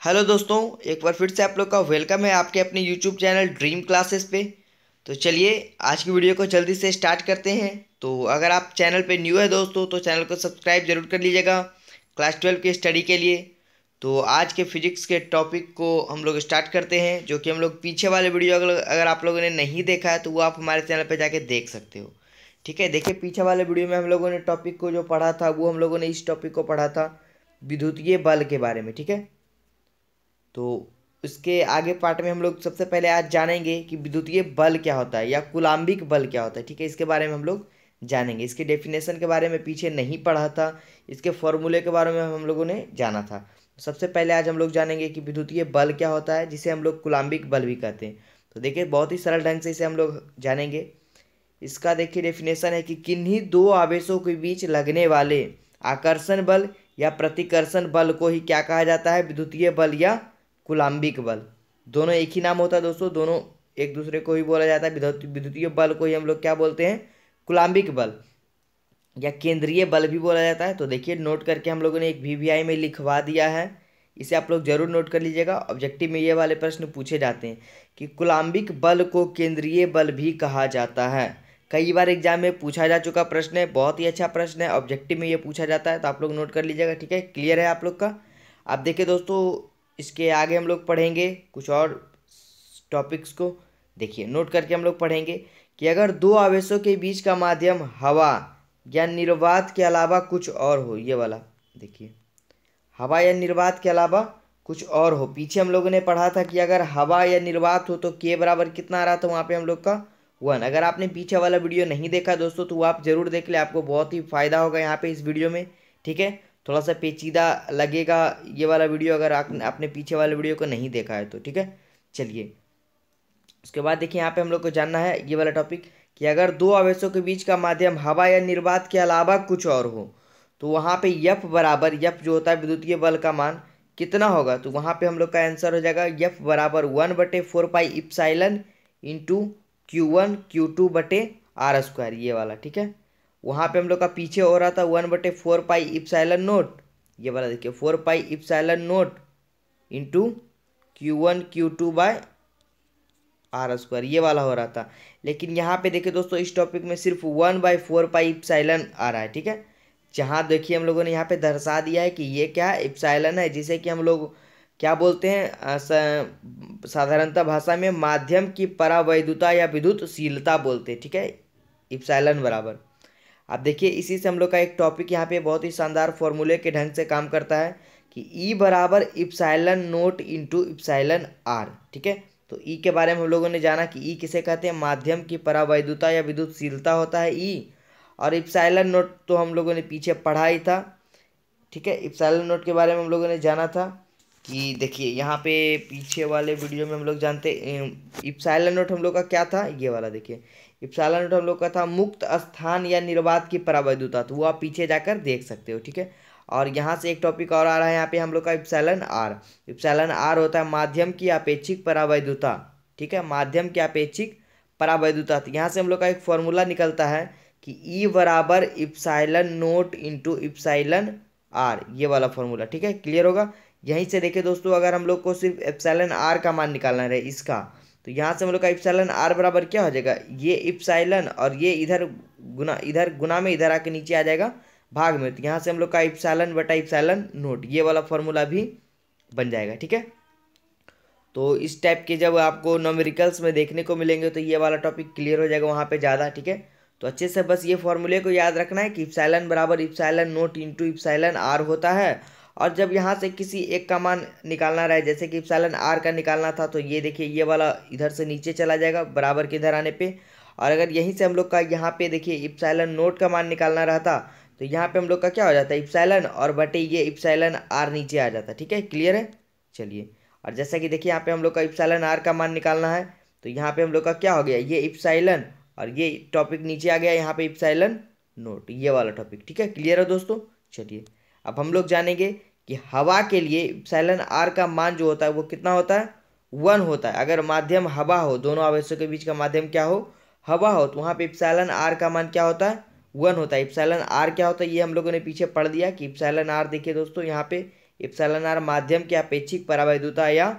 Hello दोस्तों, एक बार फिर से आप लोग का वेलकम है आपके अपने यूट्यूब चैनल ड्रीम क्लासेस पे। तो चलिए आज की वीडियो को जल्दी से स्टार्ट करते हैं। तो अगर आप चैनल पे न्यू है दोस्तों तो चैनल को सब्सक्राइब जरूर कर लीजिएगा क्लास 12 की स्टडी के लिए। तो आज के फिजिक्स के टॉपिक को हम लोग स्टार्ट करते हैं, जो कि हम लोग पीछे वाले वीडियो अगर आप लोगों ने नहीं देखा है तो वो आप हमारे चैनल पर जाके देख सकते हो। ठीक है, देखिए पीछे वाले वीडियो में हम लोगों ने टॉपिक को जो पढ़ा था वो हम लोगों ने इस टॉपिक को पढ़ा था विद्युतीय बल के बारे में। ठीक है, तो इसके आगे पार्ट में हम लोग सबसे पहले आज जानेंगे कि विद्युतीय बल क्या होता है या कुलाम्बिक बल क्या होता है। ठीक है, इसके बारे में हम लोग जानेंगे। इसके डेफिनेशन के बारे में पीछे नहीं पढ़ा था, इसके फॉर्मूले के बारे में हम लोगों ने जाना था। सबसे पहले आज हम लोग जानेंगे कि विद्युतीय बल क्या होता है, जिसे हम लोग कुलाम्बिक बल भी कहते हैं। तो देखिए बहुत ही सरल ढंग से इसे हम लोग जानेंगे। इसका देखिए डेफिनेशन है कि किन्हीं दो आवेशों के बीच लगने वाले आकर्षण बल या प्रतिकर्षण बल को ही क्या कहा जाता है, विद्युतीय बल या कुलाम्बिक बल। दोनों एक ही नाम होता है दोस्तों, दोनों एक दूसरे को ही बोला जाता है। विद्युतीय बल को ही हम लोग क्या बोलते हैं, कुलाम्बिक बल या केंद्रीय बल भी बोला जाता है। तो देखिए नोट करके हम लोगों ने एक वीवीआई में लिखवा दिया है, इसे आप लोग जरूर नोट कर लीजिएगा। ऑब्जेक्टिव में ये वाले प्रश्न पूछे जाते हैं कि कुलाम्बिक बल को केंद्रीय बल भी कहा जाता है। कई बार एग्जाम में पूछा जा चुका प्रश्न है, बहुत ही अच्छा प्रश्न है, ऑब्जेक्टिव में ये पूछा जाता है, तो आप लोग नोट कर लीजिएगा। ठीक है, क्लियर है आप लोग का। अब देखिए दोस्तों, इसके आगे हम लोग पढ़ेंगे कुछ और टॉपिक्स को। देखिए नोट करके हम लोग पढ़ेंगे कि अगर दो आवेशों के बीच का माध्यम हवा या निर्वात के अलावा कुछ और हो, ये वाला देखिए, हवा या निर्वात के अलावा कुछ और हो। पीछे हम लोगों ने पढ़ा था कि अगर हवा या निर्वात हो तो के बराबर कितना आ रहा था वहाँ पे हम लोग का 1। अगर आपने पीछे वाला वीडियो नहीं देखा दोस्तों तो वो आप जरूर देख ले, आपको बहुत ही फायदा होगा यहाँ पे इस वीडियो में। ठीक है, थोड़ा सा पेचीदा लगेगा ये वाला वीडियो अगर आपने पीछे वाले वीडियो को नहीं देखा है तो। ठीक है, चलिए उसके बाद देखिए यहाँ पे हम लोग को जानना है ये वाला टॉपिक कि अगर दो आवेशों के बीच का माध्यम हवा या निर्वात के अलावा कुछ और हो तो वहाँ पे यफ बराबर, यफ जो होता है विद्युतीय बल का मान कितना होगा, तो वहाँ पे हम लोग का आंसर हो जाएगा यफ बराबर 1/4 पाई इप्साइलन इंटू Q1 Q2/R², ये वाला। ठीक है, वहाँ पे हम लोग का पीछे हो रहा था 1/4 पाई इप्साइलन नोट, ये वाला देखिए 4 पाई epsilon naught into Q1 Q2/R², ये वाला हो रहा था। लेकिन यहाँ पे देखिए दोस्तों इस टॉपिक में सिर्फ 1/4 पाई इप्साइलन आ रहा है। ठीक है, जहाँ देखिए हम लोगों ने यहाँ पे दर्शा दिया है कि ये क्या है, इप्साइलन है, जिसे कि हम लोग क्या बोलते हैं साधारणतः भाषा में माध्यम की परावैद्युता या विद्युतशीलता बोलते हैं। ठीक है, इप्साइलन बराबर। अब देखिए इसी से हम लोग का एक टॉपिक यहाँ पे बहुत ही शानदार फॉर्मूले के ढंग से काम करता है कि ई बराबर epsilon naught into epsilon R. ठीक है, तो ई के बारे में हम लोगों ने जाना कि ई किसे कहते हैं, माध्यम की परावैद्युता या विद्युतशीलता होता है ई। और इप्साइलन नोट तो हम लोगों ने पीछे पढ़ा ही था। ठीक है, इप्साइलन नोट के बारे में हम लोगों ने जाना था कि देखिए यहाँ पे पीछे वाले वीडियो में हम लोग जानते इप्साइलन नोट हम लोग का क्या था, ये वाला देखिए इप्सिलॉन नोट हम लोग का था मुक्त स्थान या निर्वात की परावैद्युता, तो वो आप पीछे जाकर देख सकते हो। ठीक है, और यहाँ से एक टॉपिक और आ रहा है यहाँ पे हम लोग का इप्सिलॉन आर। इप्सिलॉन आर होता है माध्यम की अपेक्षिक परावैद्युता। ठीक है, माध्यम की अपेक्षिक परावैद्युता। तो यहाँ से हम लोग का एक फॉर्मूला निकलता है कि ई बराबर epsilon naught into epsilon R, ये वाला फॉर्मूला। ठीक है, क्लियर होगा। यहीं से देखिए दोस्तों, अगर हम लोग को सिर्फ इप्सिलॉन आर का मान निकालना है इसका, तो यहाँ से हम लोग का इप्सिलॉन आर बराबर क्या हो जाएगा, ये इप्सिलॉन और ये इधर गुना में इधर आके नीचे आ जाएगा भाग में, तो यहाँ से हम लोग का इप्सिलॉन बटा इप्सिलॉन नोट, ये वाला फॉर्मूला भी बन जाएगा। ठीक है, तो इस टाइप के जब आपको न्यूमेरिकल्स में देखने को मिलेंगे तो ये वाला टॉपिक क्लियर हो जाएगा वहाँ पे ज़्यादा। ठीक है, तो अच्छे से बस ये फॉर्मूले को याद रखना है कि इप्सिलॉन बराबर epsilon naught into epsilon R होता है। और जब यहाँ से किसी एक का मान निकालना रहे, जैसे कि इप्सिलॉन आर का निकालना था, तो ये देखिए ये वाला इधर से नीचे चला जाएगा बराबर के इधर आने पे। और अगर यहीं से हम लोग का यहाँ पे देखिए इप्सिलॉन नोट का मान निकालना रहता, तो यहाँ पे हम लोग का क्या हो जाता है, इप्सिलॉन और बटे ये इप्सिलॉन आर नीचे आ जाता। ठीक है, क्लियर है। चलिए, और जैसा कि देखिए यहाँ पे हम लोग का इप्सिलॉन आर का मान निकालना है, तो यहाँ पे हम लोग का क्या हो गया, ये इप्सिलॉन और ये टॉपिक नीचे आ गया, यहाँ पे इप्सिलॉन नोट, ये वाला टॉपिक। ठीक है, क्लियर है दोस्तों। चलिए अब हम लोग जानेंगे कि हवा के लिए इप्सिलॉन आर का मान जो होता है वो कितना होता है, 1 होता है। अगर माध्यम हवा हो, दोनों आवेशों के बीच का माध्यम क्या हो, हवा हो, तो वहाँ पे इप्सिलॉन आर का मान क्या होता है, 1 होता है। इप्सिलॉन आर क्या होता है ये हम लोगों ने पीछे पढ़ दिया कि इप्सिलॉन आर देखिए दोस्तों यहाँ पे इप्सिलॉन आर माध्यम की अपेक्षिक परावैधुता या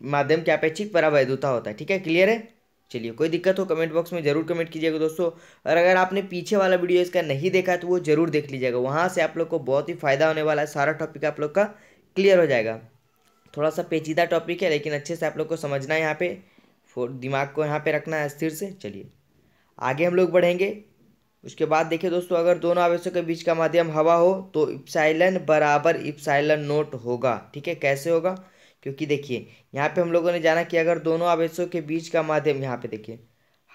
माध्यम की अपेक्षिक परावैधुता होता है। ठीक है, क्लियर है। चलिए, कोई दिक्कत हो कमेंट बॉक्स में जरूर कमेंट कीजिएगा दोस्तों। और अगर आपने पीछे वाला वीडियो इसका नहीं देखा तो वो जरूर देख लीजिएगा, वहाँ से आप लोग को बहुत ही फायदा होने वाला है, सारा टॉपिक आप लोग का क्लियर हो जाएगा। थोड़ा सा पेचीदा टॉपिक है लेकिन अच्छे से आप लोग को समझना है, यहाँ पे दिमाग को यहाँ पे रखना है स्थिर से। चलिए आगे हम लोग बढ़ेंगे। उसके बाद देखिए दोस्तों, अगर दोनों आवेशों के बीच का माध्यम हवा हो तो इप्सिलॉन बराबर इप्सिलॉन नोट होगा। ठीक है, कैसे होगा? क्योंकि देखिए यहाँ पे हम लोगों ने जाना कि अगर दोनों आवेशों के बीच का माध्यम, यहाँ पे देखिए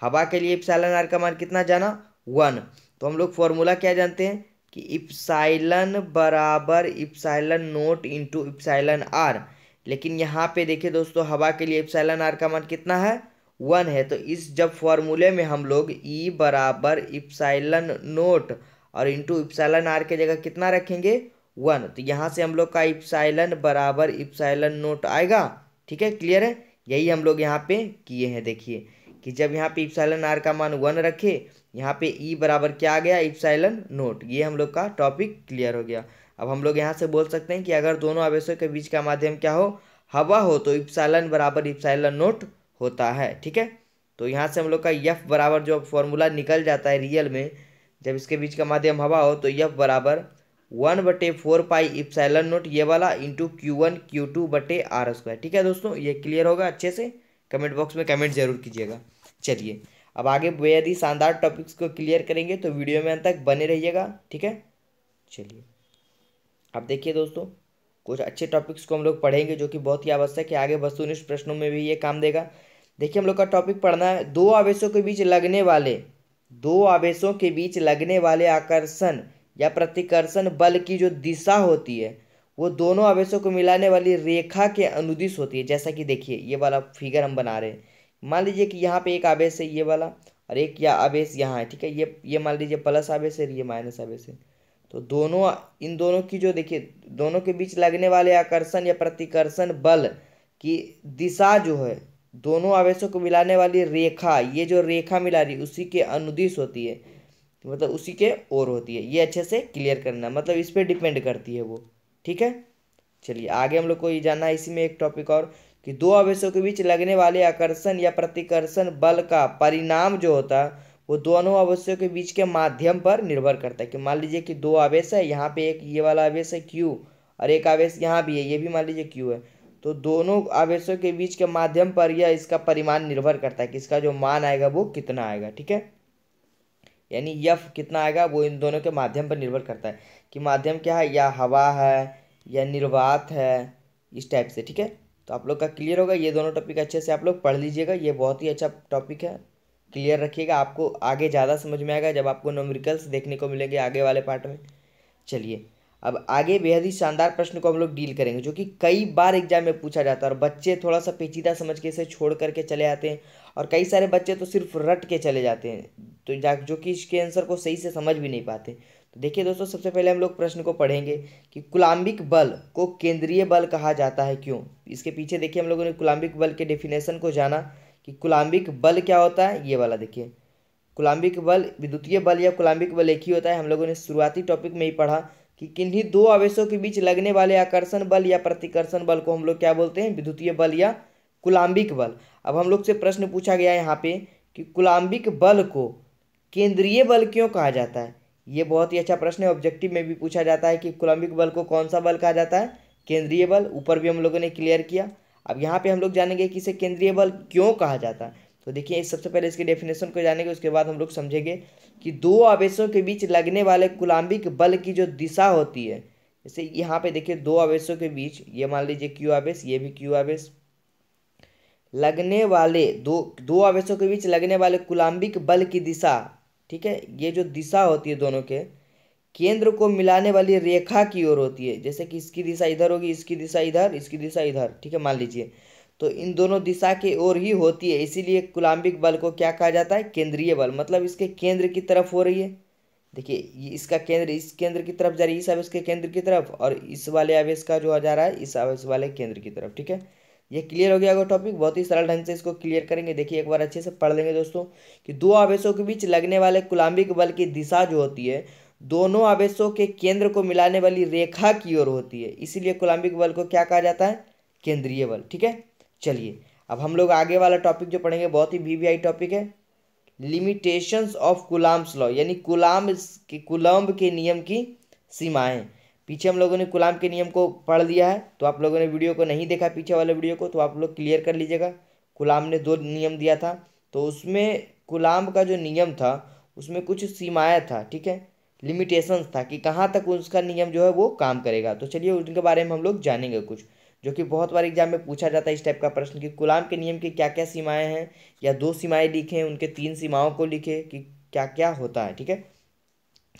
हवा के लिए इप्सिलॉन आर का मान कितना जाना, 1। तो हम लोग फॉर्मूला क्या जानते हैं कि इप्सिलॉन बराबर epsilon naught into epsilon R. लेकिन यहाँ पे देखिए दोस्तों, हवा के लिए इप्सिलॉन आर का मान कितना है, 1 है। तो इस जब फॉर्मूले में हम लोग ई बराबर इप्सिलॉन नोट और इंटू इप्सिलॉन आर के जगह कितना रखेंगे, 1, तो यहाँ से हम लोग का इप्सिलॉन बराबर इप्सिलॉन नोट आएगा। ठीक है, क्लियर है। यही हम लोग यहाँ पे किए हैं। देखिए कि जब यहाँ पे इप्सिलॉन आर का मान 1 रखे, यहाँ पे ई बराबर क्या आ गया, इप्सिलॉन नोट। ये हम लोग का टॉपिक क्लियर हो गया। अब हम लोग यहाँ से बोल सकते हैं कि अगर दोनों आवेशों के बीच का माध्यम क्या हो, हवा हो, तो इप्सिलॉन बराबर इप्सिलॉन नोट होता है। ठीक है, तो यहाँ से हम लोग का यफ बराबर जो फॉर्मूला निकल जाता है रियल में, जब इसके बीच का माध्यम हवा हो तो यफ बराबर 1/4 पाई इप्सिलॉन नोट ये वाला इंटू Q1 Q2/r²। ठीक है दोस्तों, ये क्लियर होगा अच्छे से। कमेंट बॉक्स में कमेंट जरूर कीजिएगा। चलिए अब आगे बेहद ही शानदार टॉपिक्स को क्लियर करेंगे, तो वीडियो में अंत तक बने रहिएगा। ठीक है, चलिए अब देखिए दोस्तों, कुछ अच्छे टॉपिक्स को हम लोग पढ़ेंगे जो कि बहुत ही आवश्यक है, आगे वस्तुनिष्ठ प्रश्नों में भी ये काम देगा। देखिए हम लोग का टॉपिक पढ़ना है, दो आवेशों के बीच लगने वाले आकर्षण या प्रतिकर्षण बल की जो दिशा होती है वो दोनों आवेशों को मिलाने वाली रेखा के अनुदिश होती है। जैसा कि देखिए ये वाला फिगर हम बना रहे हैं, मान लीजिए कि यहाँ पे एक आवेश है ये वाला, और एक या आवेश यहाँ है। ठीक है, ये मान लीजिए प्लस आवेश है, ये माइनस आवेश है। तो दोनों, इन दोनों की जो देखिए दोनों के बीच लगने वाले आकर्षण या प्रतिकर्षण बल की दिशा जो है, दोनों आवेशों को मिलाने वाली रेखा, ये जो रेखा मिला रही उसी के अनुदिश होती है, मतलब उसी के ओर होती है। ये अच्छे से क्लियर करना, मतलब इस पर डिपेंड करती है वो। ठीक है, चलिए आगे हम लोग को ये जानना है इसी में एक टॉपिक और, कि दो आवेशों के बीच लगने वाले आकर्षण या प्रतिकर्षण बल का परिणाम जो होता है वो दोनों आवेशों के बीच के माध्यम पर निर्भर करता है। कि मान लीजिए कि दो आवेश है, यहाँ पे एक ये वाला आवेश है Q, और एक आवेश यहाँ भी है, ये भी मान लीजिए Q है। तो दोनों आवेशों के बीच के माध्यम पर यह इसका परिमाण निर्भर करता है कि इसका जो मान आएगा वो कितना आएगा। ठीक है, यानी यफ कितना आएगा वो इन दोनों के माध्यम पर निर्भर करता है कि माध्यम क्या है, या हवा है या निर्वात है, इस टाइप से। ठीक है, तो आप लोग का क्लियर होगा। ये दोनों टॉपिक अच्छे से आप लोग पढ़ लीजिएगा, ये बहुत ही अच्छा टॉपिक है, क्लियर रखिएगा। आपको आगे ज़्यादा समझ में आएगा जब आपको न्यूमेरिकल्स देखने को मिलेंगे आगे वाले पार्ट में। चलिए अब आगे बेहद ही शानदार प्रश्न को हम लोग डील करेंगे जो कि कई बार एग्जाम में पूछा जाता है और बच्चे थोड़ा सा पेचीदा समझ के इसे छोड़ करके चले आते हैं, और कई सारे बच्चे तो सिर्फ रट के चले जाते हैं, तो जो कि इसके आंसर को सही से समझ भी नहीं पाते। तो देखिए दोस्तों, सबसे पहले हम लोग प्रश्न को पढ़ेंगे कि कुलाम्बिक बल को केंद्रीय बल कहा जाता है, क्यों। इसके पीछे देखिए हम लोगों ने कुलाम्बिक बल के डेफिनेशन को जाना कि कुलाम्बिक बल क्या होता है। ये वाला देखिए, कुलाम्बिक बल, विद्युतीय बल या कुलाम्बिक बल एक ही होता है। हम लोगों ने शुरुआती टॉपिक में ही पढ़ा कि किन्हीं दो आवेशों के बीच लगने वाले आकर्षण बल या प्रतिकर्षण बल को हम लोग क्या बोलते हैं, विद्युतीय बल या कुलाम्बिक बल। अब हम लोग से प्रश्न पूछा गया है यहाँ पे कि कुलाम्बिक बल को केंद्रीय बल क्यों कहा जाता है। ये बहुत ही अच्छा प्रश्न है, ऑब्जेक्टिव में भी पूछा जाता है कि कुलाम्बिक बल को कौन सा बल कहा जाता है, केंद्रीय बल। ऊपर भी हम लोगों ने क्लियर किया। अब यहाँ पे हम लोग जानेंगे कि इसे केंद्रीय बल क्यों कहा जाता है। तो देखिए सबसे पहले इसके डेफिनेशन को जानेंगे, उसके बाद हम लोग समझेंगे कि दो आवेशों के बीच लगने वाले कुलाम्बिक बल की जो दिशा होती है, जैसे यहाँ पे देखिए दो आवेशों के बीच, ये मान लीजिए Q आवेश, ये भी Q आवेश, लगने वाले दो आवेशों के बीच लगने वाले कुलाम्बिक बल की दिशा, ठीक है, ये जो दिशा होती है दोनों के केंद्र को मिलाने वाली रेखा की ओर होती है। जैसे कि इसकी दिशा इधर होगी, इसकी दिशा इधर, इसकी दिशा इधर। ठीक है, मान लीजिए तो इन दोनों दिशा के ओर ही होती है, इसीलिए कुलाम्बिक बल को क्या कहा जाता है, केंद्रीय बल। मतलब इसके केंद्र की तरफ हो रही है। देखिए ये इसका केंद्र इस केंद्र की तरफ जा रही है, इस आवेश के केंद्र की तरफ, और इस वाले आवेश का जो जा रहा है इस आवेश वाले केंद्र की तरफ। ठीक है, ये क्लियर हो गया होगा टॉपिक। बहुत ही सरल ढंग से इसको क्लियर करेंगे। देखिए एक बार अच्छे से पढ़ लेंगे दोस्तों कि दो आवेशों के बीच लगने वाले कुलाम्बिक बल की दिशा जो होती है दोनों आवेशों के केंद्र को मिलाने वाली रेखा की ओर होती है, इसीलिए कूलाम्बिक बल को क्या कहा जाता है? केंद्रीय बल। ठीक है, चलिए अब हम लोग आगे वाला टॉपिक जो पढ़ेंगे बहुत ही वीवीआई टॉपिक है, लिमिटेशंस ऑफ कुलाम्ब्स लॉ, यानी कूलम्ब के नियम की सीमाएं। पीछे हम लोगों ने कूलाम्ब के नियम को पढ़ लिया है, तो आप लोगों ने वीडियो को नहीं देखा पीछे वाले वीडियो को, तो आप लोग क्लियर कर लीजिएगा। कूलाम्ब ने 2 नियम दिया था, तो उसमें कूलाम्ब का जो नियम था उसमें कुछ सीमाएं था, ठीक है, लिमिटेशंस था कि कहाँ तक उसका नियम जो है वो काम करेगा। तो चलिए उनके बारे में हम लोग जानेंगे कुछ, जो कि बहुत बार एग्जाम में पूछा जाता है इस टाइप का प्रश्न कि कूलाम्ब के नियम की क्या क्या सीमाएं हैं, या 2 सीमाएं लिखें, उनके 3 सीमाओं को लिखे कि क्या क्या होता है। ठीक है,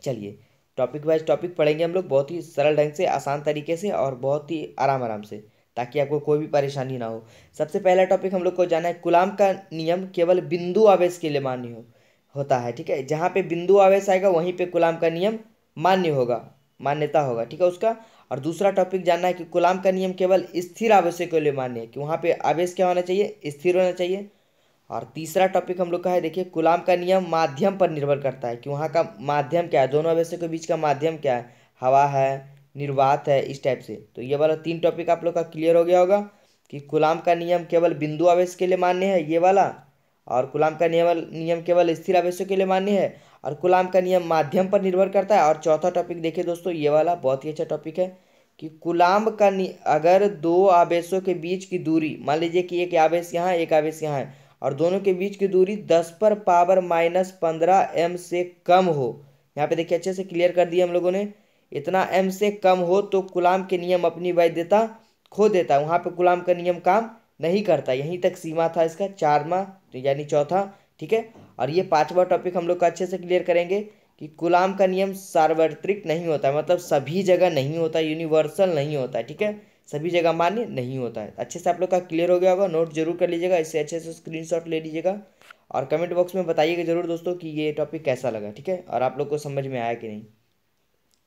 चलिए टॉपिक वाइज टॉपिक पढ़ेंगे हम लोग बहुत ही सरल ढंग से, आसान तरीके से और बहुत ही आराम आराम से, ताकि आपको कोई भी परेशानी ना हो। सबसे पहला टॉपिक हम लोग को जाना है, कूलाम्ब का नियम केवल बिंदु आवेश के लिए मान्य होता है। ठीक है, जहाँ पे बिंदु आवेश आएगा वहीं पे कूलाम्ब का नियम मान्य होगा, मान्यता होगा। ठीक है उसका। और दूसरा टॉपिक जानना है कि कूलाम्ब का नियम केवल स्थिर आवेशों के लिए मान्य है, कि वहाँ पे आवेश क्या होना चाहिए? स्थिर होना चाहिए। और तीसरा टॉपिक हम लोग का है, देखिए कूलाम्ब का नियम माध्यम पर निर्भर करता है, कि वहाँ का माध्यम क्या है, दोनों आवेशों के बीच का माध्यम क्या है, हवा है, निर्वात है, इस टाइप से। तो ये वाला 3 टॉपिक आप लोग का क्लियर हो गया होगा कि कूलाम्ब का नियम केवल बिंदु आवेश के लिए मान्य है, ये वाला, और कूलाम्ब का नियम केवल स्थिर आवेशों के लिए मान्य है, और कूलाम्ब का नियम माध्यम पर निर्भर करता है। और चौथा टॉपिक देखिए दोस्तों, ये वाला बहुत ही अच्छा टॉपिक है कि कूलाम्ब का अगर 2 आवेशों के बीच की दूरी, मान लीजिए कि एक आवेश यहाँ एक आवेश यहाँ है, और दोनों के बीच की दूरी 10 पर पावर -15 m से कम हो, यहाँ पे देखिए अच्छे से क्लियर कर दिया हम लोगों ने, इतना m से कम हो तो कूलाम्ब के नियम अपनी वैधता खो देता है, वहां पे कूलाम्ब का नियम काम नहीं करता। यहीं तक सीमा था इसका, 4वां तो यानी चौथा। ठीक है, और ये 5वां टॉपिक हम लोग का अच्छे से क्लियर करेंगे कि कूलाम्ब का नियम सार्वत्रिक नहीं होता, मतलब सभी जगह नहीं होता, यूनिवर्सल नहीं होता है। ठीक है, सभी जगह मान्य नहीं होता है। अच्छे से आप लोग का क्लियर हो गया होगा, नोट जरूर कर लीजिएगा, इससे अच्छे से स्क्रीनशॉट ले लीजिएगा, और कमेंट बॉक्स में बताइएगा जरूर दोस्तों कि ये टॉपिक कैसा लगा। ठीक है, और आप लोग को समझ में आया कि नहीं।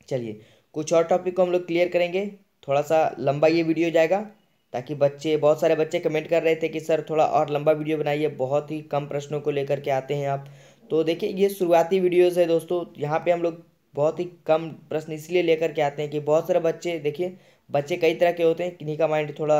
चलिए कुछ और टॉपिक को हम लोग क्लियर करेंगे, थोड़ा सा लंबा ये वीडियो जाएगा, ताकि बहुत सारे बच्चे कमेंट कर रहे थे कि सर थोड़ा और लंबा वीडियो बनाइए, बहुत ही कम प्रश्नों को लेकर के आते हैं आप। तो देखिए ये शुरुआती वीडियोज़ है दोस्तों, यहाँ पे हम लोग बहुत ही कम प्रश्न इसलिए लेकर के आते हैं कि बहुत सारे बच्चे, देखिए बच्चे कई तरह के होते हैं, किन्हीं का माइंड थोड़ा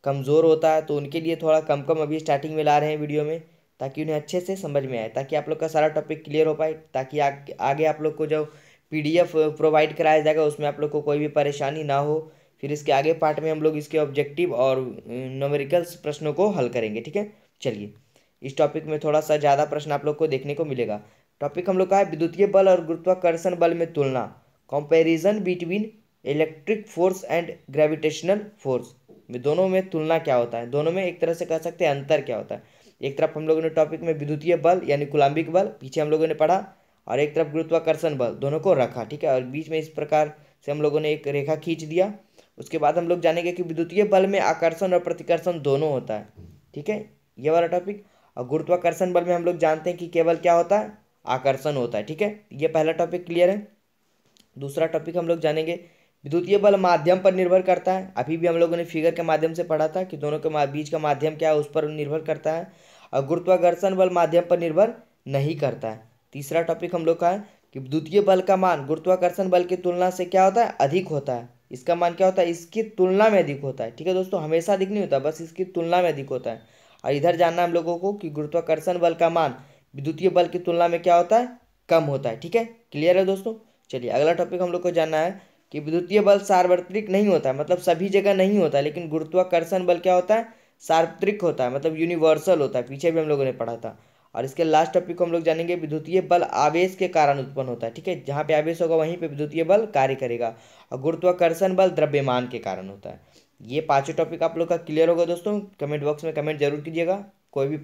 कमज़ोर होता है, तो उनके लिए थोड़ा कम कम अभी स्टार्टिंग में ला रहे हैं वीडियो में, ताकि उन्हें अच्छे से समझ में आए, ताकि आप लोग का सारा टॉपिक क्लियर हो पाए, ताकि आगे आप लोग को जो पीडीएफ प्रोवाइड कराया जाएगा उसमें आप लोग को कोई भी परेशानी ना हो। फिर इसके आगे पार्ट में हम लोग इसके ऑब्जेक्टिव और न्यूमेरिकल्स प्रश्नों को हल करेंगे। ठीक है, चलिए इस टॉपिक में थोड़ा सा ज़्यादा प्रश्न आप लोग को देखने को मिलेगा। टॉपिक हम लोग का है विद्युतीय बल और गुरुत्वाकर्षण बल में तुलना, comparison between electric force and gravitational force, में दोनों में तुलना क्या होता है, दोनों में एक तरह से कह सकते हैं अंतर क्या होता है। एक तरफ हम लोगों ने टॉपिक में विद्युतीय बल यानी कूलाम्बिक बल पीछे हम लोगों ने पढ़ा, और एक तरफ गुरुत्वाकर्षण बल, दोनों को रखा। ठीक है, और बीच में इस प्रकार से हम लोगों ने एक रेखा खींच दिया। उसके बाद हम लोग जानेंगे कि विद्युतीय बल में आकर्षण और प्रतिकर्षण दोनों होता है। ठीक है, ये वाला टॉपिक। और गुरुत्वाकर्षण बल में हम लोग जानते हैं कि केवल क्या होता है, आकर्षण होता है। ठीक है, ये पहला टॉपिक क्लियर है। दूसरा टॉपिक हम लोग जानेंगे, विद्युतीय बल माध्यम पर निर्भर करता है, अभी भी हम लोगों ने फिगर के माध्यम से पढ़ा था कि दोनों के बीच का माध्यम क्या है उस पर निर्भर करता है, और गुरुत्वाकर्षण बल माध्यम पर निर्भर नहीं करता है। तीसरा टॉपिक हम लोग का है कि विद्युतीय बल का मान गुरुत्वाकर्षण बल की तुलना से क्या होता है, अधिक होता है। इसका मान क्या होता है, इसकी तुलना में अधिक होता है। ठीक है दोस्तों, हमेशा अधिक नहीं होता, बस इसकी तुलना में अधिक होता है। और इधर जानना हम लोगों को कि गुरुत्वाकर्षण बल का मान विद्युतीय बल की तुलना में क्या होता है, कम होता है। ठीक है, क्लियर है दोस्तों। चलिए अगला टॉपिक हम लोग को जानना है कि विद्युतीय बल सार्वत्रिक नहीं होता है, मतलब सभी जगह नहीं होता, लेकिन गुरुत्वाकर्षण बल क्या होता है, सार्वत्रिक होता है, मतलब यूनिवर्सल होता है, पीछे भी हम लोगों ने पढ़ा था। और इसके लास्ट टॉपिक को हम लोग जानेंगे, विद्युतीय बल आवेश के कारण उत्पन्न होता है। ठीक है, जहाँ पे आवेश होगा वहीं पे विद्युतीय बल कार्य करेगा, और गुरुत्वाकर्षण बल द्रव्यमान के कारण होता है। ये पांचों टॉपिक आप लोग का क्लियर होगा दोस्तों, कमेंट बॉक्स में कमेंट जरूर कीजिएगा कोई भी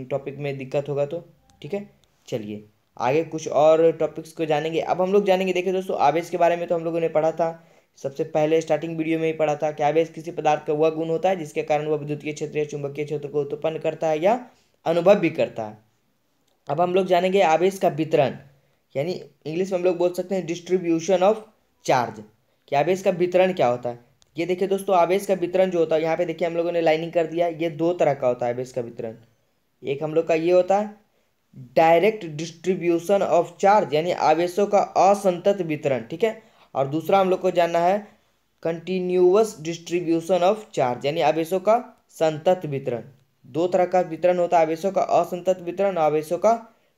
टॉपिक में दिक्कत होगा तो। ठीक है, चलिए आगे कुछ और टॉपिक्स को जानेंगे। अब हम लोग जानेंगे, देखिए दोस्तों आवेश के बारे में तो हम लोगों ने पढ़ा था, सबसे पहले स्टार्टिंग वीडियो में ही पढ़ा था कि आवेश किसी पदार्थ का वह गुण होता है जिसके कारण वह विद्युतीय क्षेत्र या चुंबकीय क्षेत्र को उत्पन्न करता है या अनुभव भी करता है। अब हम लोग जानेंगे आवेश का वितरण, यानी इंग्लिश में हम लोग बोल सकते हैं डिस्ट्रीब्यूशन ऑफ चार्ज, कि आवेश का वितरण क्या होता है। ये देखिए दोस्तों, आवेश का वितरण जो होता है, यहाँ पे देखिए हम लोगों ने लाइनिंग कर दिया, ये 2 तरह का होता है आवेश का वितरण। एक हम लोग का ये होता है डायरेक्ट डिस्ट्रीब्यूशन ऑफ चार्ज यानी आवेशों का असंतत वितरण, ठीक है। और दूसरा हम लोग को जानना है कंटिन्यूअस डिस्ट्रीब्यूशन ऑफ चार्ज यानी आवेशों का संतत वितरण। दो तरह का वितरण होता है, आवेशों का असंतत वितरण और आवेशों का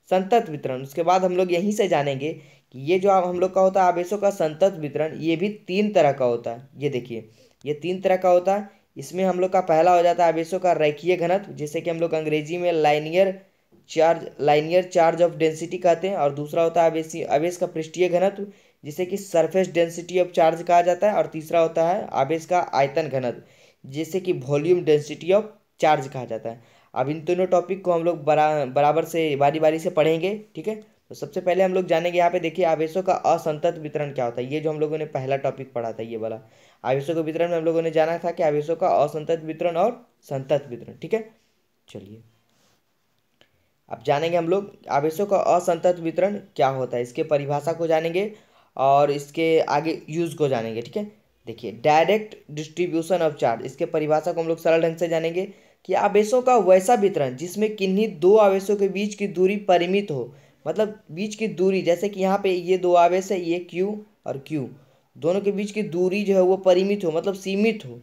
संतत वितरण। उसके बाद हम लोग यहीं से जानेंगे कि ये जो हम लोग का होता है आवेशों का संतत वितरण, ये भी तीन तरह का होता है। ये देखिए, ये तीन तरह का होता है। इसमें हम लोग का पहला हो जाता है आवेशों का रेखीय घनत्व, जिसे कि हम लोग अंग्रेजी में लाइनियर चार्ज ऑफ डेंसिटी कहते हैं। और दूसरा होता है आवेश का पृष्ठीय घनत्व, जिसे कि सरफेस डेंसिटी ऑफ चार्ज कहा जाता है। और तीसरा होता है आवेश का आयतन घनत्व, जिसे कि वॉल्यूम डेंसिटी ऑफ चार्ज कहा जाता है। अब इन दोनों टॉपिक को हम लोग बराबर से बारी बारी से पढ़ेंगे, ठीक है। तो सबसे पहले हम लोग जानेंगे, यहाँ पे देखिए आवेशों का असंतत वितरण क्या होता है। ये जो हम लोगों ने पहला टॉपिक पढ़ा था, ये वाला आवेशों के वितरण में हम लोगों ने जाना था कि आवेशों का असंतत वितरण और संतत वितरण, ठीक है। चलिए अब जानेंगे हम लोग आवेशों का असंतत वितरण क्या होता है, इसके परिभाषा को जानेंगे और इसके आगे यूज को जानेंगे, ठीक है। देखिए डायरेक्ट डिस्ट्रीब्यूशन ऑफ चार्ज, इसके परिभाषा को हम लोग सरल ढंग से जानेंगे कि आवेशों का वैसा वितरण जिसमें किन्हीं दो आवेशों के बीच की दूरी परिमित हो। मतलब बीच की दूरी, जैसे कि यहाँ पे ये दो आवेश है, ये Q और Q, दोनों के बीच की दूरी जो है वो परिमित हो, मतलब सीमित हो।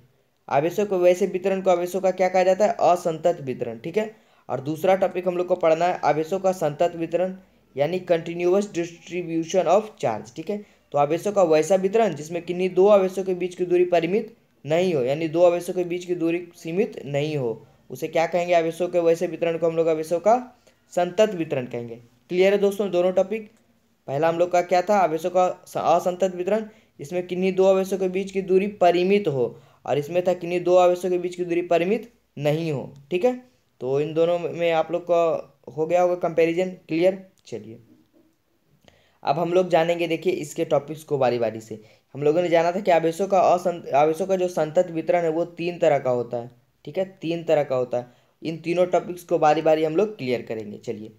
आवेशों के वैसे वितरण को आवेशों का क्या कहा जाता है, असंतत वितरण, ठीक है। और दूसरा टॉपिक हम लोग को पढ़ना है आवेशों का संतत वितरण यानी कंटिन्यूअस डिस्ट्रीब्यूशन ऑफ चार्ज, ठीक है। तो आवेशों का वैसा वितरण जिसमें किन्हीं दो आवेशों के बीच की दूरी परिमित नहीं हो, यानी दो आवेशों के बीच की दूरी सीमित नहीं हो, उसे क्या कहेंगे, आवेशों के वैसे वितरण को हम लोग आवेशों का संतत वितरण कहेंगे। क्लियर है दोस्तों दोनों टॉपिक। पहला हम लोग का क्या था, आवेशों का असंतत वितरण, इसमें किन्हीं दो आवेशों के बीच की दूरी परिमित हो, और इसमें था किन्हीं दो आवेशों के बीच की दूरी परिमित नहीं हो, ठीक है। तो इन दोनों में आप लोग का हो गया होगा कंपैरिजन, क्लियर। चलिए अब हम लोग जानेंगे, देखिए इसके टॉपिक्स को बारी बारी से। हम लोगों ने जाना था कि आवेशों का जो संतत वितरण है वो तीन तरह का होता है, ठीक है, तीन तरह का होता है। इन तीनों टॉपिक्स को बारी बारी हम लोग क्लियर करेंगे। चलिए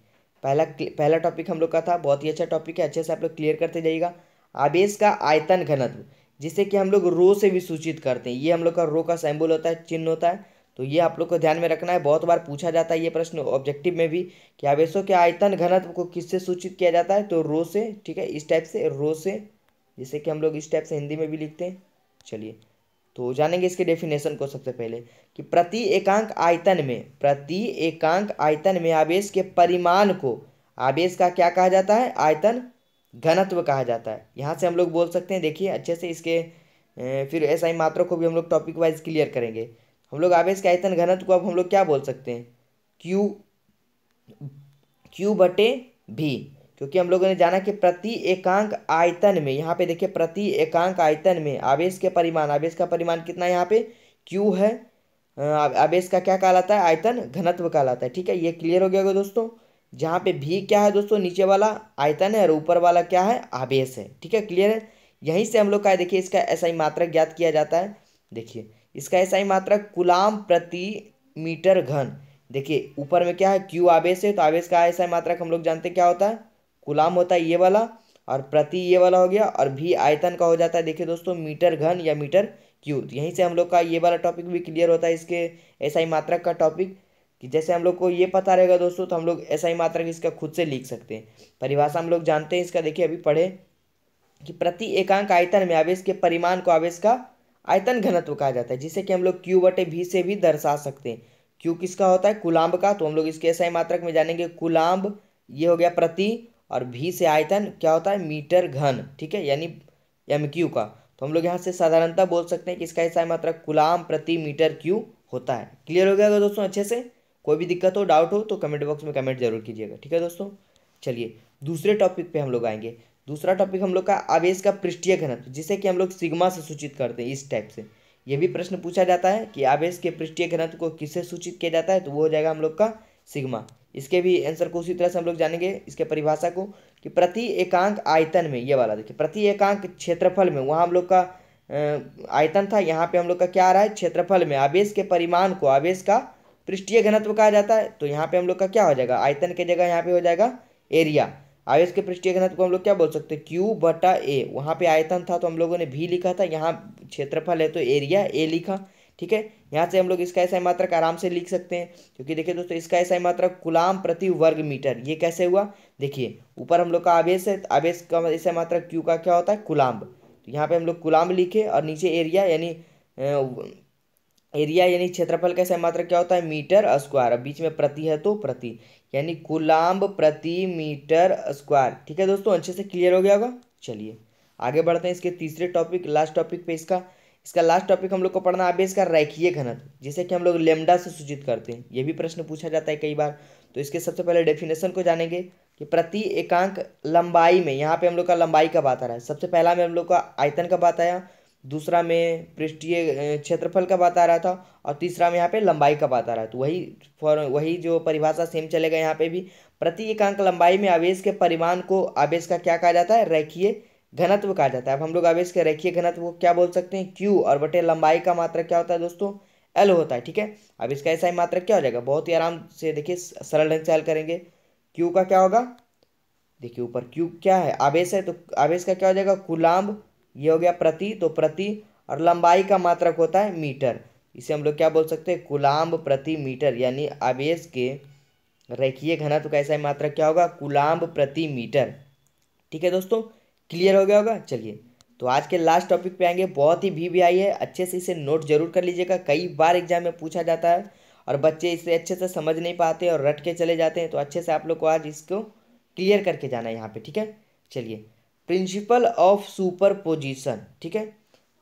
पहला टॉपिक हम लोग का था, बहुत ही अच्छा टॉपिक है, अच्छे से आप लोग क्लियर करते जाइएगा। आवेश का आयतन घनत्व, जिसे कि हम लोग रो से भी सूचित करते हैं। ये हम लोग का रो का सिंबल होता है, चिन्ह होता है। तो ये आप लोग को ध्यान में रखना है, बहुत बार पूछा जाता है ये प्रश्न ऑब्जेक्टिव में भी कि आवेशों के आयतन घनत्व को किससे सूचित किया जाता है, तो रो से, ठीक है, इस टाइप से रो से, जिसे कि हम लोग इस टाइप से हिंदी में भी लिखते हैं। चलिए तो जानेंगे इसके डेफिनेशन को सबसे पहले कि प्रति एकांक आयतन में आवेश के परिमाण को आवेश का क्या कहा जाता है, आयतन घनत्व कहा जाता है। यहाँ से हम लोग बोल सकते हैं, देखिए अच्छे से इसके फिर एसआई मात्रा को भी हम लोग टॉपिक वाइज क्लियर करेंगे। हम लोग आवेश के आयतन घनत्व को अब हम लोग क्या बोल सकते हैं, Q/V, क्योंकि हम लोगों ने जाना कि प्रति एकांक आयतन में, यहाँ पे देखिए प्रति एकांक आयतन में आवेश के परिमाण, आवेश का परिमाण कितना है, यहाँ पे Q है, आवेश का क्या कहलाता है, आयतन घनत्व कहलाता है, ठीक है। ये क्लियर हो गया होगा दोस्तों। जहाँ पे भी क्या है दोस्तों, नीचे वाला आयतन है और ऊपर वाला क्या है, आवेश है, ठीक है, क्लियर है। यहीं से हम लोग का देखिए इसका एसआई मात्रक ज्ञात किया जाता है। देखिए इसका एसआई मात्रक कूलाम प्रति मीटर घन। देखिए ऊपर में क्या है, Q आवेश है, तो आवेश का एसआई मात्रक हम लोग जानते हैं क्या होता है, कूलाम होता है ये वाला, और प्रति ये वाला हो गया, और भी आयतन का हो जाता है, देखिए दोस्तों मीटर घन या मीटर क्यू। तो यहीं से हम लोग का ये वाला टॉपिक भी क्लियर होता है, इसके एसआई मात्रक का टॉपिक, कि जैसे हम लोग को ये पता रहेगा दोस्तों तो हम लोग एसआई मात्रक इसका खुद से लिख सकते हैं। परिभाषा हम लोग जानते हैं इसका, देखिए अभी पढ़े कि प्रति एकांक आयतन में आवेश के परिमाण को आवेश का आयतन घनत्व कहा जाता है, जिसे कि हम लोग Q/V से भी दर्शा सकते हैं। Q किसका होता है, कुलाम्ब का, तो हम लोग इसके एसआई मात्रक में जानेंगे कुलाम्ब, ये हो गया प्रति, और V से आयतन क्या होता है, मीटर घन, ठीक है, यानी MQ का। तो हम लोग यहाँ से साधारणतः बोल सकते हैं कि इसका एसआई मात्रक कुलाम प्रति मीटर क्यू होता है। क्लियर हो गया दोस्तों अच्छे से। कोई भी दिक्कत हो, डाउट हो तो कमेंट बॉक्स में कमेंट जरूर कीजिएगा, ठीक है दोस्तों। चलिए दूसरे टॉपिक पे हम लोग आएंगे। दूसरा टॉपिक हम लोग का आवेश का पृष्ठीय घनत्व, जिसे कि हम लोग सिग्मा से सूचित करते हैं, इस टाइप से। ये भी प्रश्न पूछा जाता है कि आवेश के पृष्ठीय घनत्व को किससे सूचित किया जाता है, तो वो हो जाएगा हम लोग का सिग्मा। इसके भी आंसर को उसी तरह से हम लोग जानेंगे, इसके परिभाषा को, कि प्रति एकांक आयतन में, ये वाला देखिए प्रति एकांक क्षेत्रफल में, वहाँ हम लोग का आयतन था, यहाँ पे हम लोग का क्या आ रहा है, क्षेत्रफल में आवेश के परिमाण को आवेश का पृष्ठीय घनत्व कहा जाता है। तो यहाँ पे हम लोग का क्या हो जाएगा, आयतन के जगह यहाँ पे हो जाएगा एरिया। आवेश के पृष्ठीय घनत्व को हम लोग क्या बोल सकते हैं, Q/A। वहाँ पे आयतन था तो हम लोगों ने भी लिखा था, यहाँ क्षेत्रफल है तो एरिया A लिखा, ठीक है। यहाँ से हम लोग इसका एसआई मात्रक आराम से लिख सकते हैं, क्योंकि देखिए दोस्तों इसका एसआई मात्रक कूलाम प्रति वर्ग मीटर। ये कैसे हुआ, देखिए ऊपर हम लोग का आवेश है, आवेश का एसआई मात्रक क्यू का क्या होता है, कूलाम्ब। तो यहाँ पे हम लोग कूलाम्ब लिखे और नीचे एरिया यानी क्षेत्रफल का एसआई मात्रक क्या होता है, मीटर स्क्वायर। अब बीच में प्रति है तो प्रति, यानी कूलाम्ब प्रति मीटर स्क्वायर। ठीक है दोस्तों, अच्छे से क्लियर हो गया होगा। चलिए आगे बढ़ते हैं इसके तीसरे टॉपिक, लास्ट टॉपिक पे। इसका लास्ट टॉपिक हम लोग को पढ़ना आवेश का रेखीय घनत्व, जिसे कि हम लोग लेमडा से सूचित करते हैं। ये भी प्रश्न पूछा जाता है कई बार। तो इसके सबसे पहले डेफिनेशन को जानेंगे कि प्रति एकांक लंबाई में, यहाँ पे हम लोग का लंबाई का बात आ रहा है। सबसे पहला में हम लोग का आयतन का बात आया, दूसरा में पृष्ठीय क्षेत्रफल का बात आ रहा था, और तीसरा में यहाँ पे लंबाई का बात आ रहा है। तो वही जो परिभाषा सेम चलेगा यहाँ पे भी। प्रति एकांक लंबाई में आवेश के परिमाण को आवेश का क्या कहा जाता है, रेखीय घनत्व कहा जाता है। अब हम लोग आवेश के रेखीय घनत्व को क्या बोल सकते हैं, क्यू, और बटे लंबाई का मात्रक क्या होता है दोस्तों, एल होता है। ठीक है, अब इसका ऐसा ही मात्रक क्या हो जाएगा, बहुत ही आराम से देखिए सरल ढंग से हल करेंगे। क्यू का क्या होगा, देखिए ऊपर क्यू क्या है, आवेश है, तो आवेश का क्या हो जाएगा, कूलाम्ब। ये हो गया प्रति, तो प्रति, और लंबाई का मात्रक होता है मीटर। इसे हम लोग क्या बोल सकते हैं, कूलाम्ब प्रति मीटर, यानी आवेश के रेखीय घनत्व का ऐसा ही मात्रक क्या होगा, कूलाम्ब प्रति मीटर। ठीक है दोस्तों, क्लियर हो गया होगा। चलिए तो आज के लास्ट टॉपिक पे आएंगे, बहुत ही वीवीआई है, अच्छे से इसे नोट जरूर कर लीजिएगा। कई बार एग्जाम में पूछा जाता है और बच्चे इसे अच्छे से समझ नहीं पाते और रट के चले जाते हैं। तो अच्छे से आप लोग को आज इसको क्लियर करके जाना है यहाँ पे। ठीक है, चलिए प्रिंसिपल ऑफ सुपरपोजिशन, ठीक है,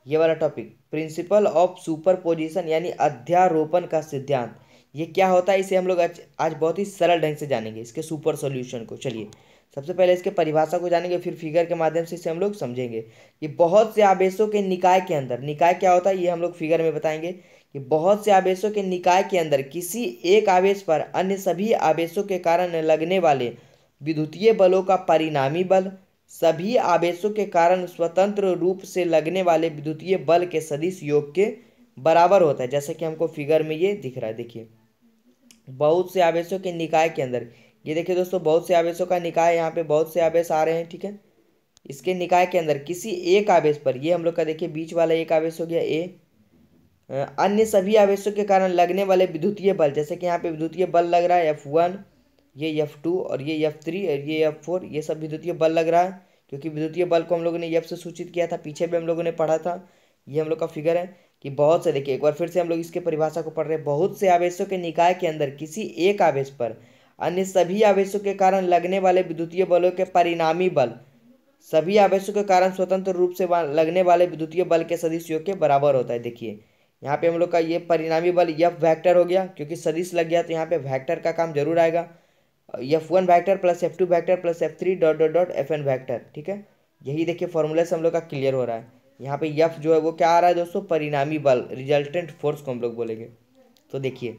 ये वाला टॉपिक, प्रिंसिपल ऑफ सुपरपोजिशन यानी अध्यारोपण का सिद्धांत। ये क्या होता है, इसे हम लोग आज बहुत ही सरल ढंग से जानेंगे, इसके सुपर सॉल्यूशन को। चलिए सबसे पहले इसके परिभाषा को जानेंगे, फिर फिगर के माध्यम से इसे हम लोग समझेंगे कि बहुत से आवेशों के निकाय के अंदर, निकाय क्या होता है ये हम लोग फिगर में बताएंगे, कि बहुत से आवेशों के निकाय के अंदर किसी एक आवेश पर अन्य सभी आवेशों के कारण लगने वाले विद्युतीय बलों का परिणामी बल सभी आवेशों के कारण स्वतंत्र रूप से लगने वाले विद्युतीय बल के सदिश योग के बराबर होता है। जैसे कि हमको फिगर में ये दिख रहा है, देखिए बहुत से आवेशों के निकाय के अंदर, ये देखिए दोस्तों बहुत से आवेशों का निकाय, यहाँ पे बहुत से आवेश आ रहे हैं। ठीक है, इसके निकाय के अंदर किसी एक आवेश पर, ये हम लोग का देखिए बीच वाला एक आवेश हो गया ए, अन्य सभी आवेशों के कारण लगने वाले विद्युतीय बल, जैसे कि यहाँ पे विद्युतीय बल लग रहा है F1, ये F2 और ये F3 और ये F4, ये सब विद्युतीय बल लग रहा है, क्योंकि विद्युतीय बल को हम लोगों ने F से सूचित किया था, पीछे भी हम लोगों ने पढ़ा था। ये हम लोग का फिगर है कि बहुत से, देखिए एक बार फिर से हम लोग इसके परिभाषा को पढ़ रहे हैं, बहुत से आवेशों के निकाय के अंदर किसी एक आवेश पर अन्य सभी आवेशों के कारण लगने वाले विद्युतीय बलों के परिणामी बल सभी आवेशों के कारण स्वतंत्र रूप से लगने वाले विद्युतीय बल के सदिश योग के बराबर होता है। देखिए यहाँ पे हम लोग का ये परिणामी बल F वेक्टर हो गया, क्योंकि सदिश लग गया तो यहाँ पे वेक्टर का काम जरूर आएगा। F1 vector plus F2 vector plus F3 dot dot dot Fn vector. ठीक है, यही देखिए फॉर्मूला से हम लोग का क्लियर हो रहा है। यहाँ पे F जो है वो क्या आ रहा है दोस्तों, परिणामी बल, रिजल्टेंट फोर्स को हम लोग बोलेंगे। तो देखिए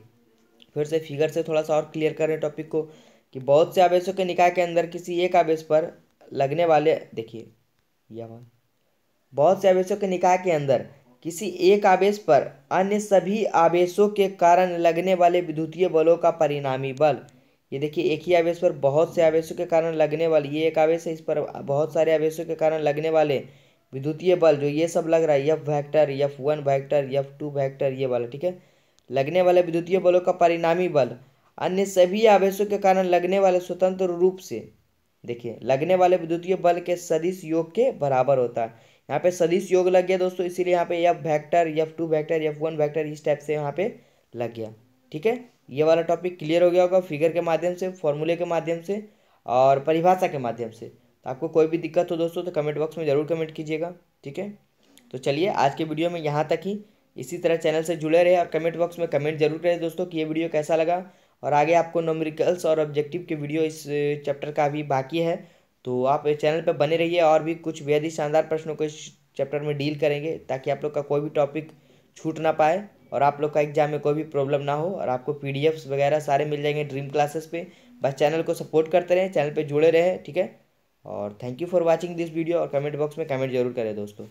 फिर से फिगर से थोड़ा सा और क्लियर करें टॉपिक को, कि बहुत से आवेशों के निकाय के अंदर किसी एक आवेश पर लगने वाले, देखिए यह बहुत से आवेशों के निकाय के अंदर किसी एक आवेश पर अन्य सभी आवेशों के कारण लगने वाले विद्युतीय बलों का परिणामी बल, ये देखिए एक ही आवेश पर बहुत से आवेशों के कारण लगने वाले, ये एक आवेश है, इस पर बहुत सारे आवेशों के कारण लगने वाले विद्युतीय बल जो ये सब लग रहा है, F vector, F1 vector, F2 vector, ये वाला। ठीक है, लगने वाले विद्युतीय बलों का परिणामी बल अन्य सभी आवेशों के कारण लगने वाले स्वतंत्र रूप से, देखिए लगने वाले विद्युतीय बल के सदिश योग के बराबर होता है। यहाँ पे सदिश योग लग गया दोस्तों, इसीलिए यहाँ पे F vector, F2 vector, F1 vector इस टाइप से यहाँ पे लग गया। ठीक है, ये वाला टॉपिक क्लियर हो गया होगा फिगर के माध्यम से, फॉर्मूले के माध्यम से और परिभाषा के माध्यम से। तो आपको कोई भी दिक्कत हो दोस्तों तो कमेंट बॉक्स में ज़रूर कमेंट कीजिएगा। ठीक है, तो चलिए आज के वीडियो में यहाँ तक ही। इसी तरह चैनल से जुड़े रहे और कमेंट बॉक्स में कमेंट जरूर करें दोस्तों कि ये वीडियो कैसा लगा, और आगे आपको न्यूमेरिकल्स और ऑब्जेक्टिव के वीडियो इस चैप्टर का भी बाकी है, तो आप चैनल पर बने रहिए। और भी कुछ बेहद ही शानदार प्रश्नों को इस चैप्टर में डील करेंगे, ताकि आप लोग का कोई भी टॉपिक छूट ना पाए और आप लोग का एग्जाम में कोई भी प्रॉब्लम ना हो, और आपको PDFs वगैरह सारे मिल जाएंगे ड्रीम क्लासेस पे। बस चैनल को सपोर्ट करते रहें, चैनल पे जुड़े रहें। ठीक है, और thank you for watching this video, और कमेंट बॉक्स में कमेंट जरूर करें दोस्तों।